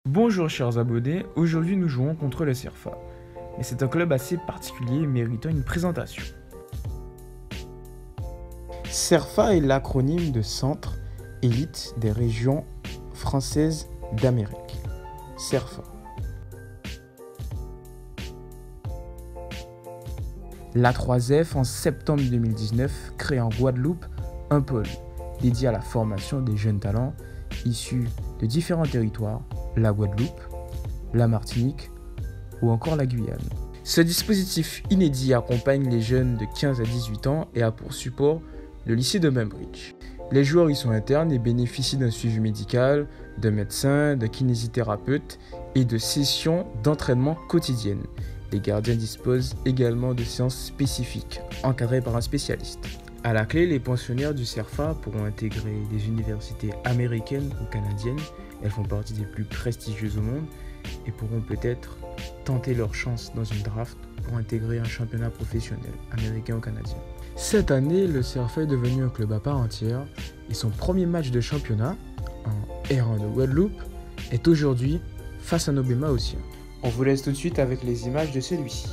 Bonjour chers abonnés, aujourd'hui nous jouons contre le CERFA. Mais c'est un club assez particulier méritant une présentation. CERFA est l'acronyme de Centre Élite des Régions Françaises d'Amérique. CERFA. L'A3F en septembre 2019 crée en Guadeloupe un pôle dédié à la formation des jeunes talents issus de différents territoires, la Guadeloupe, la Martinique ou encore la Guyane. Ce dispositif inédit accompagne les jeunes de 15 à 18 ans et a pour support le lycée de Membridge. Les joueurs y sont internes et bénéficient d'un suivi médical, d'un médecin, d'un kinésithérapeute et de sessions d'entraînement quotidiennes. Les gardiens disposent également de séances spécifiques, encadrées par un spécialiste. À la clé, les pensionnaires du CERFA pourront intégrer des universités américaines ou canadiennes. Elles font partie des plus prestigieuses au monde et pourront peut-être tenter leur chance dans une draft pour intégrer un championnat professionnel américain ou canadien. Cette année, le CERFA est devenu un club à part entière et son premier match de championnat, en R1 de Guadeloupe, est aujourd'hui face à nos Bémaotiens. On vous laisse tout de suite avec les images de celui-ci.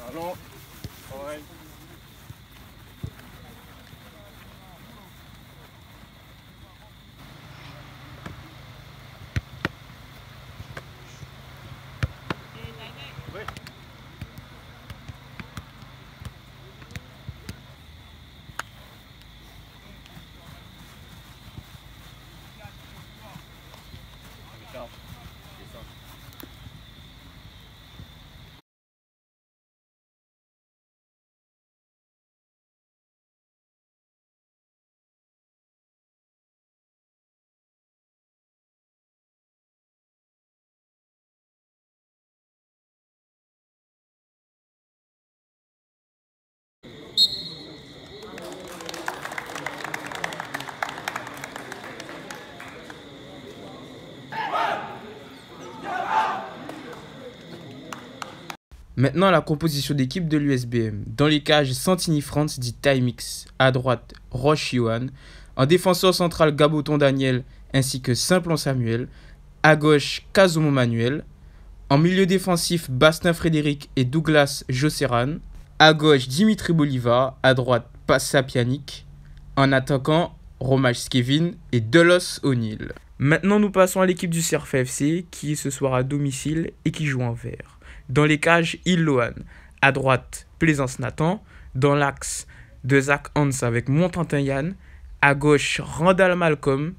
Allons, oreille. Oui. Maintenant, la composition d'équipe de l'USBM. Dans les cages, Santini France dit Timix. À droite, Roche Yohan. En défenseur central, Gaboton Daniel ainsi que Simplon Samuel. À gauche, Kazumo Manuel. En milieu défensif, Bastien Frédéric et Douglas Josseran. À gauche, Dimitri Bolivar. À droite, Passa Pianic. En attaquant, Romage Kevin et Delos O'Neill. Maintenant, nous passons à l'équipe du CERFA FC qui est ce soir à domicile et qui joue en vert. Dans les cages, Illohan. À droite, Plaisance Nathan. Dans l'axe, de Zach Hans avec Montantin Yann. À gauche, Randall Malcolm.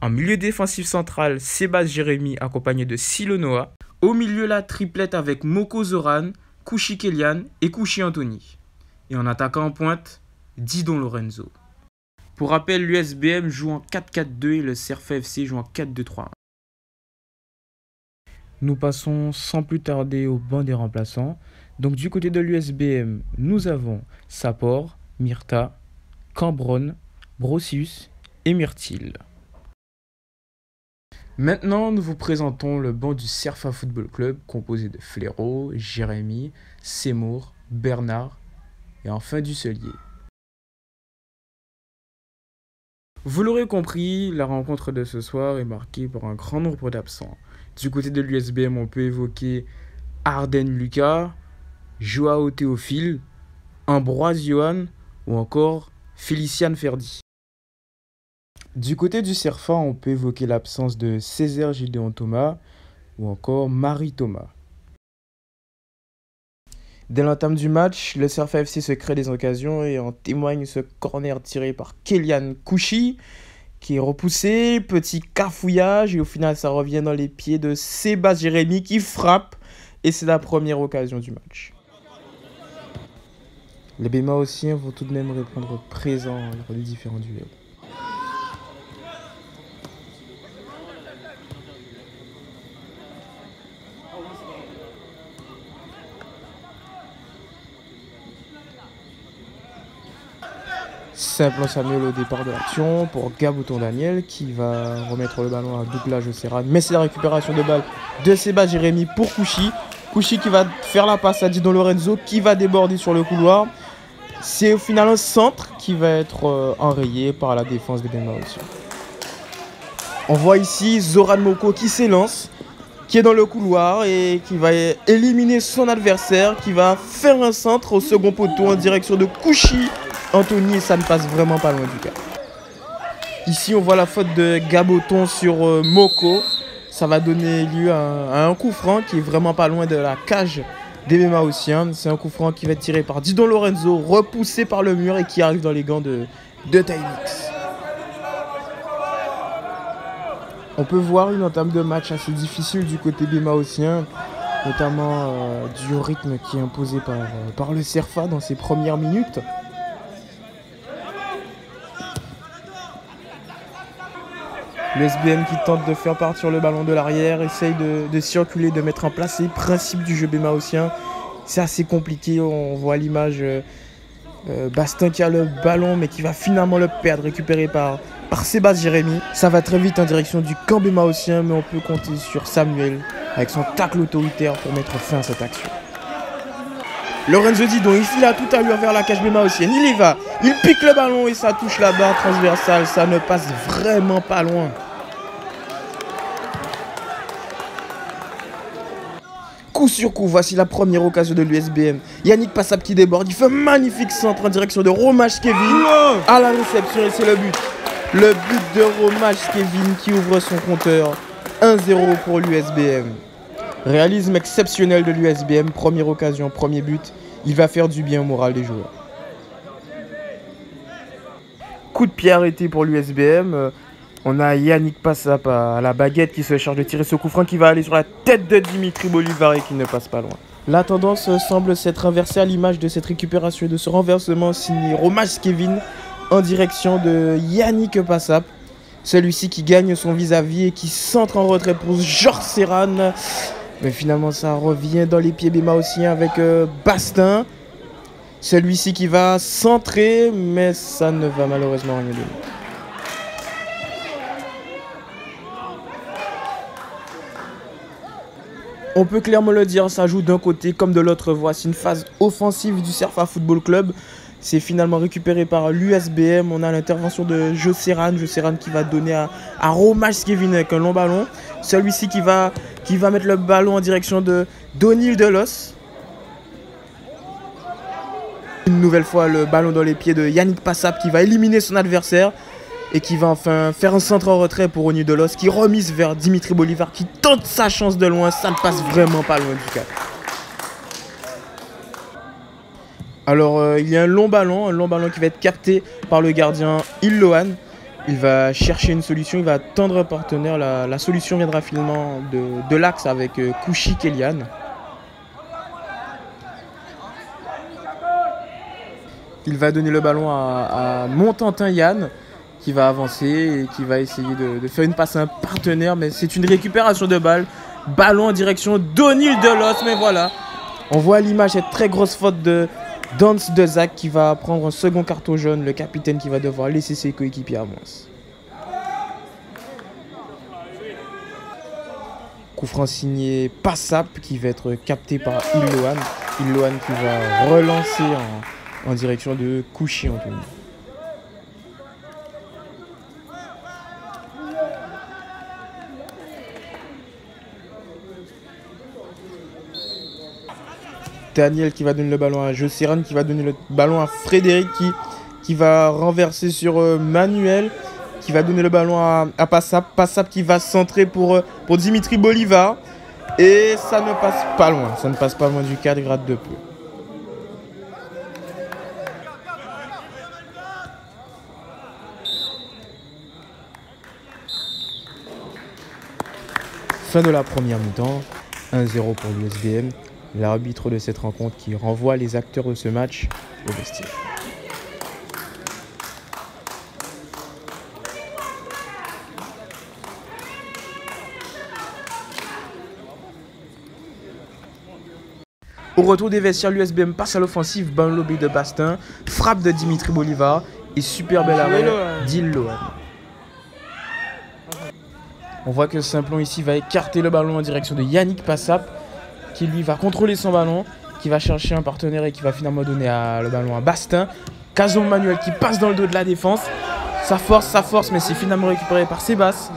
En milieu défensif central, Sébastien Jérémy accompagné de Silo Noah. Au milieu, la triplette avec Moko Zoran, Kouchi Kélian et Kouchi Anthony. Et en attaquant en pointe, Didon Lorenzo. Pour rappel, l'USBM joue en 4-4-2 et le CERFA FC joue en 4-2-3-1. Nous passons sans plus tarder au banc des remplaçants. Donc du côté de l'USBM, nous avons Sapor, Myrta, Cambronne, Brosius et Myrtil. Maintenant, nous vous présentons le banc du CERFA Football Club composé de Fléau, Jérémy, Seymour, Bernard et enfin Dusselier. Vous l'aurez compris, la rencontre de ce soir est marquée par un grand nombre d'absents. Du côté de l'USBM, on peut évoquer Arden Lucas, Joao Théophile, Ambroise Johan ou encore Féliciane Ferdi. Du côté du CERFA, on peut évoquer l'absence de Césaire Gideon Thomas ou encore Marie Thomas. Dès l'entame du match, le CERFA FC se crée des occasions et en témoigne ce corner tiré par Kélian Kouchi qui est repoussé, petit cafouillage et au final ça revient dans les pieds de Sébastien Jérémy qui frappe et c'est la première occasion du match. Les Bémaotiens vont tout de même répondre présents lors des différents duels. Simplon Samuel au départ de l'action pour Gaboton Daniel qui va remettre le ballon à Douglas Josseran. Mais c'est la récupération de balle de Sébastien Jérémy pour Kouchi Kouchi qui va faire la passe à Didon Lorenzo qui va déborder sur le couloir. C'est au final un centre qui va être enrayé par la défense des Bema Ossian. On voit ici Zoran Moko qui s'élance, qui est dans le couloir et qui va éliminer son adversaire, qui va faire un centre au second poteau en direction de Kouchi Anthony et ça ne passe vraiment pas loin du cas. Ici on voit la faute de Gaboton sur Moko. Ça va donner lieu à un coup franc qui est vraiment pas loin de la cage des Bema Ossian. C'est un coup franc qui va être tiré par Didon Lorenzo, repoussé par le mur et qui arrive dans les gants de Taïmix. On peut voir une entame de match assez difficile du côté Bema Ossian, notamment du rythme qui est imposé par le Cerfa dans ses premières minutes. Le SBM qui tente de faire partir le ballon de l'arrière, essaye de circuler, de mettre en place les principes du jeu Bema Ossian. C'est assez compliqué, on voit l'image Bastin qui a le ballon mais qui va finalement le perdre, récupéré par Sébastien Jérémy. Ça va très vite en direction du camp Bema Ossian, mais on peut compter sur Samuel avec son tacle autoritaire pour mettre fin à cette action. Lorenzo Didon, il file à toute allure vers la cage Bema Ossian, il y va, il pique le ballon et ça touche la barre transversale, ça ne passe vraiment pas loin. Coup sur coup, voici la première occasion de l'USBM. Yannick Passap qui déborde, il fait un magnifique centre en direction de Romash Kevin à la réception et c'est le but. Le but de Romash Kevin qui ouvre son compteur. 1-0 pour l'USBM. Réalisme exceptionnel de l'USBM, première occasion, premier but. Il va faire du bien au moral des joueurs. Coup de pied arrêté pour l'USBM. On a Yannick Passap à la baguette qui se charge de tirer ce coup franc qui va aller sur la tête de Dimitri Bolivar et qui ne passe pas loin. La tendance semble s'être inversée à l'image de cette récupération et de ce renversement signé Romash Kevin en direction de Yannick Passap. Celui-ci qui gagne son vis-à-vis et qui centre en retrait pour Georges Serran. Mais finalement ça revient dans les pieds Bema Ossian avec Bastin. Celui-ci qui va centrer mais ça ne va malheureusement rien donner. On peut clairement le dire, ça joue d'un côté comme de l'autre. Voici une phase offensive du Cerfa Football Club. C'est finalement récupéré par l'USBM. On a l'intervention de Joe Serran qui va donner à Romash Kevin avec un long ballon. Celui-ci qui va mettre le ballon en direction de Donil Delos. Une nouvelle fois le ballon dans les pieds de Yannick Passap qui va éliminer son adversaire. Et qui va enfin faire un centre en retrait pour Oni Delos qui remise vers Dimitri Bolivar qui tente sa chance de loin. Ça ne passe vraiment pas loin du cadre. Alors il y a un long ballon qui va être capté par le gardien Illohan. Il va chercher une solution, il va tendre un partenaire. La solution viendra finalement de l'axe avec Kouchi Kelian. Il va donner le ballon à Montantin Yann qui va avancer et qui va essayer de faire une passe à un partenaire. Mais c'est une récupération de balle. Ballon en direction d'Onil Delos. Mais voilà, on voit à l'image cette très grosse faute de Dance de Zach qui va prendre un second carton jaune. Le capitaine qui va devoir laisser ses coéquipiers à moins. Coup franc signé Passap qui va être capté par Illohan. Illohan qui va relancer en direction de Kouchi Anthony. Daniel qui va donner le ballon à Joe Serran, qui va donner le ballon à Frédéric qui va renverser sur Manuel, qui va donner le ballon à Passap. Passap qui va centrer pour Dimitri Bolivar. Et ça ne passe pas loin. Ça ne passe pas loin du cadre, grade de peu. Fin de la première mi-temps. 1-0 pour l'USBM. L'arbitre de cette rencontre qui renvoie les acteurs de ce match au vestiaire. Au retour des vestiaires, l'USBM passe à l'offensive. Bon lobby de Bastin, frappe de Dimitri Bolivar et super bel arrêt d'Illohan. On voit que Simplon ici va écarter le ballon en direction de Yannick Passap, qui lui va contrôler son ballon, qui va chercher un partenaire et qui va finalement donner le ballon à Bastin. Kazomo Manuel qui passe dans le dos de la défense. Ça force, mais c'est finalement récupéré par Sébastien.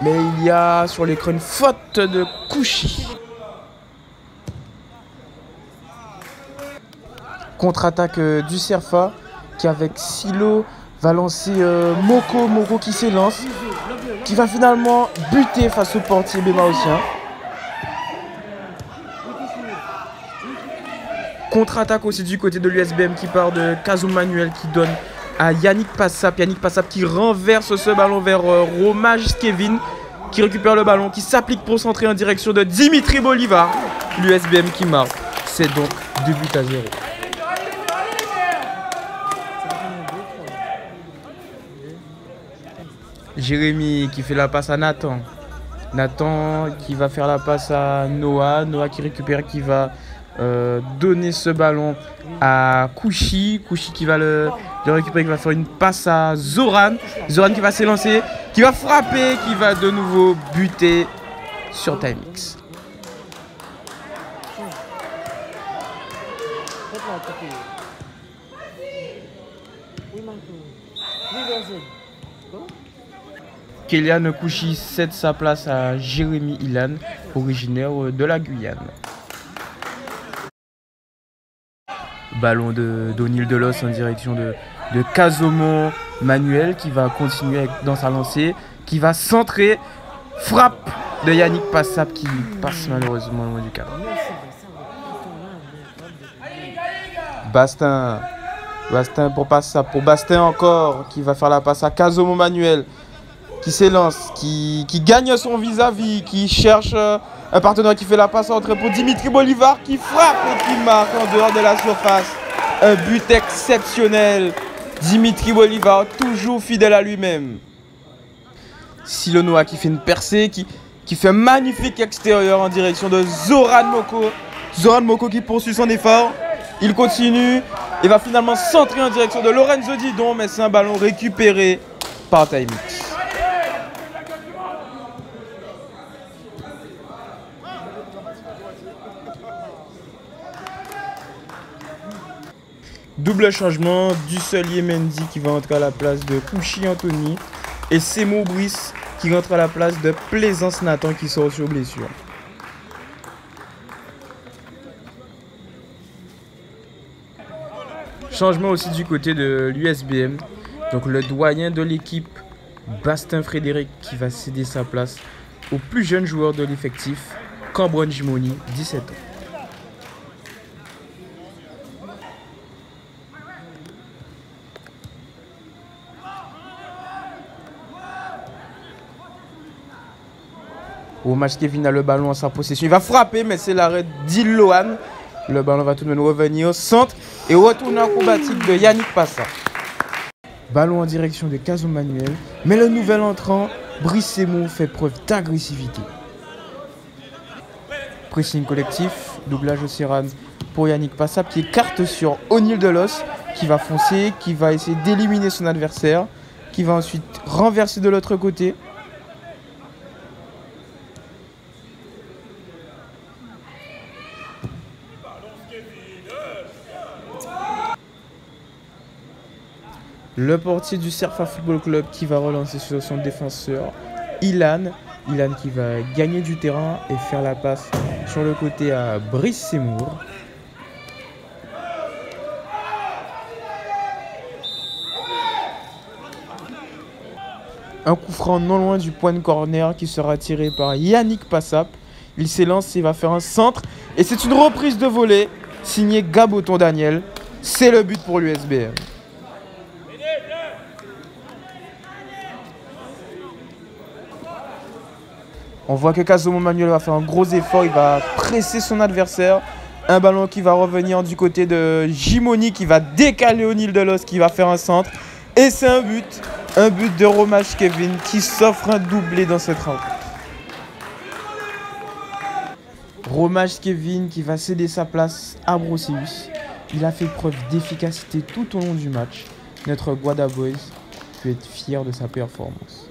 Mais il y a sur l'écran une faute de Kouchi. Contre-attaque du Cerfa qui avec Silo va lancer Moko qui s'élance, qui va finalement buter face au portier Bémaossien. Contre-attaque aussi du côté de l'USBM qui part de Kazomo Manuel qui donne à Yannick Passap. Yannick Passap qui renverse ce ballon vers Romage Kevin qui récupère le ballon, qui s'applique pour centrer en direction de Dimitri Bolivar. L'USBM qui marque. C'est donc 2-0. Jérémy qui fait la passe à Nathan. Nathan qui va faire la passe à Noah. Noah qui récupère, qui va donner ce ballon à Kouchi. Kouchi qui va le récupérer, qui va faire une passe à Zoran. Zoran qui va s'élancer, qui va frapper, qui va de nouveau buter sur Timix. Kélian Kouchi cède sa place à Jérémy Ilan, originaire de la Guyane. Ballon d'Onil Delos en direction de Kazomo Manuel qui va continuer dans sa lancée, qui va centrer. Frappe de Yannick Passap qui passe malheureusement loin du cadre. Bastin pour Passap, pour Bastin encore, qui va faire la passe à Kazomo Manuel, qui s'élance, qui gagne son vis-à-vis, qui cherche un partenaire, qui fait la passe entrée pour Dimitri Bolivar, qui frappe et qui marque en dehors de la surface. Un but exceptionnel. Dimitri Bolivar, toujours fidèle à lui-même. Silonoa qui fait une percée, qui fait un magnifique extérieur en direction de Zoran Moko. Zoran Moko qui poursuit son effort. Il continue et va finalement centrer en direction de Lorenzo Didon, mais c'est un ballon récupéré par Timix. Double changement, Dusselier Mendy qui va entrer à la place de Kouchi Anthony et Semo Brice qui rentre à la place de Plaisance Nathan qui sort sur blessure. Changement aussi du côté de l'USBM. Donc le doyen de l'équipe, Bastin Frédéric, qui va céder sa place au plus jeune joueur de l'effectif, Cambron Jimoni, 17 ans. Romage Kevin a le ballon en sa possession. Il va frapper, mais c'est l'arrêt d'Iloan. Le ballon va tout de même revenir au centre et retourner acrobatique de Yannick Passa. Ballon en direction de Kazomo Manuel. Mais le nouvel entrant, Brice Semo, fait preuve d'agressivité. Pressing collectif, doublage au Siran pour Yannick Passap qui écarte sur Onil Delos, qui va foncer, qui va essayer d'éliminer son adversaire, qui va ensuite renverser de l'autre côté. Le portier du Cerfa Football Club qui va relancer sur son défenseur Ilan. Ilan qui va gagner du terrain et faire la passe sur le côté à Brice Semour. Un coup franc non loin du point de corner qui sera tiré par Yannick Passap. Il s'élance et va faire un centre. Et c'est une reprise de volée signée Gaboton Daniel. C'est le but pour l'USBM. On voit que Kazomo Manuel va faire un gros effort, il va presser son adversaire. Un ballon qui va revenir du côté de Jimoni qui va décaler Onil Delos qui va faire un centre. Et c'est un but de Romage Kevin qui s'offre un doublé dans cette rencontre. Romage Kevin qui va céder sa place à Brocéus. Il a fait preuve d'efficacité tout au long du match. Notre Guada Boys peut être fier de sa performance.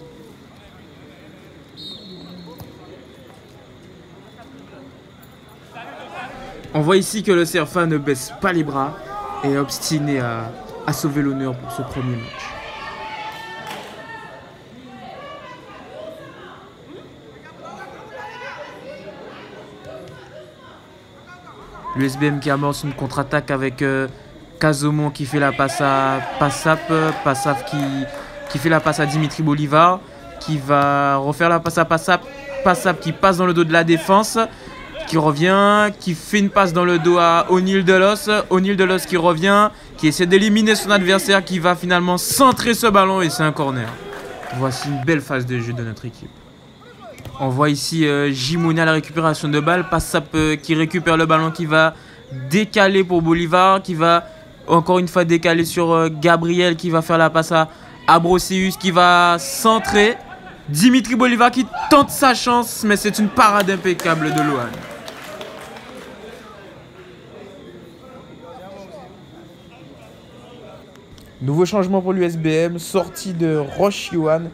On voit ici que le CFA ne baisse pas les bras et est obstiné à sauver l'honneur pour ce premier match. L'USBM qui amorce une contre-attaque avec Kazomon qui fait la passe à Passap, qui fait la passe à Dimitri Bolivar, qui va refaire la passe à Passap, Passap qui passe dans le dos de la défense, qui revient, qui fait une passe dans le dos à O'Neal Delos qui revient, qui essaie d'éliminer son adversaire, qui va finalement centrer ce ballon et c'est un corner. Voici une belle phase de jeu de notre équipe. On voit ici Jimoni à la récupération de balle, Passap qui récupère le ballon, qui va décaler pour Bolivar, qui va encore une fois décaler sur Gabriel, qui va faire la passe à Brosseus, qui va centrer. Dimitri Bolivar qui tente sa chance, mais c'est une parade impeccable de Lohan. Nouveau changement pour l'USBM, sortie de Roche Yohan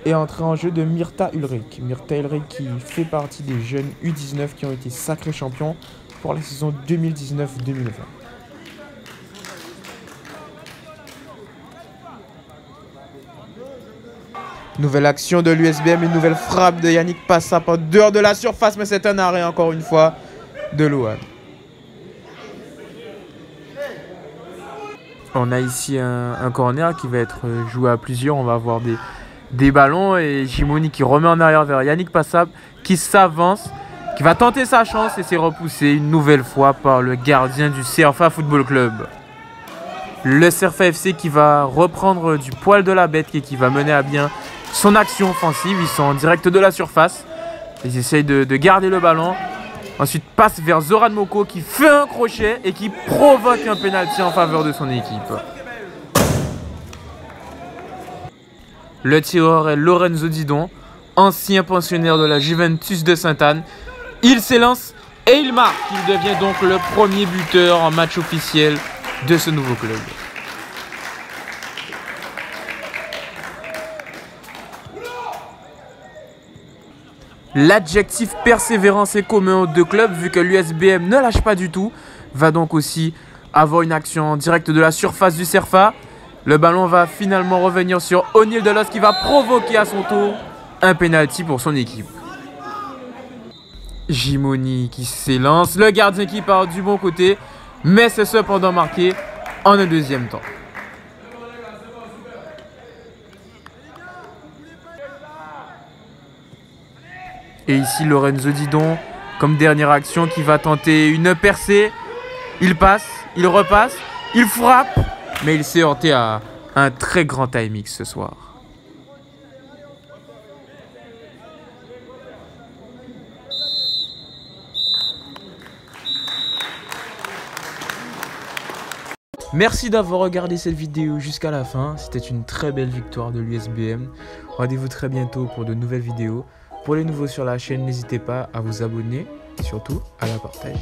et entrée en jeu de Myrta Ulrich. Myrta Ulrich qui fait partie des jeunes U19 qui ont été sacrés champions pour la saison 2019-2020. Nouvelle action de l'USBM, une nouvelle frappe de Yannick Passap en dehors de la surface, mais c'est un arrêt encore une fois de Lohan. On a ici un corner qui va être joué à plusieurs. On va avoir des ballons et Jimoni qui remet en arrière vers Yannick Passap qui s'avance, qui va tenter sa chance et c'est repoussé une nouvelle fois par le gardien du CFA Football Club. Le CFA FC qui va reprendre du poil de la bête et qui va mener à bien son action offensive. Ils sont en direct de la surface. Ils essayent de garder le ballon. Ensuite, passe vers Zoran Moko qui fait un crochet et qui provoque un pénalty en faveur de son équipe. Le tireur est Lorenzo Didon, ancien pensionnaire de la Juventus de Sainte-Anne. Il s'élance et il marque. Il devient donc le premier buteur en match officiel de ce nouveau club. L'adjectif persévérance est commun aux deux clubs vu que l'USBM ne lâche pas du tout. Va donc aussi avoir une action directe de la surface du CFA. Le ballon va finalement revenir sur O'Neal Delos qui va provoquer à son tour un penalty pour son équipe. Jimoni qui s'élance, le gardien qui part du bon côté, mais c'est cependant marqué en un deuxième temps. Et ici Lorenzo Didon comme dernière action qui va tenter une percée. Il passe, il repasse, il frappe, mais il s'est heurté à un très grand timing ce soir. Merci d'avoir regardé cette vidéo jusqu'à la fin. C'était une très belle victoire de l'USBM. Rendez-vous très bientôt pour de nouvelles vidéos. Pour les nouveaux sur la chaîne, n'hésitez pas à vous abonner et surtout à la partager.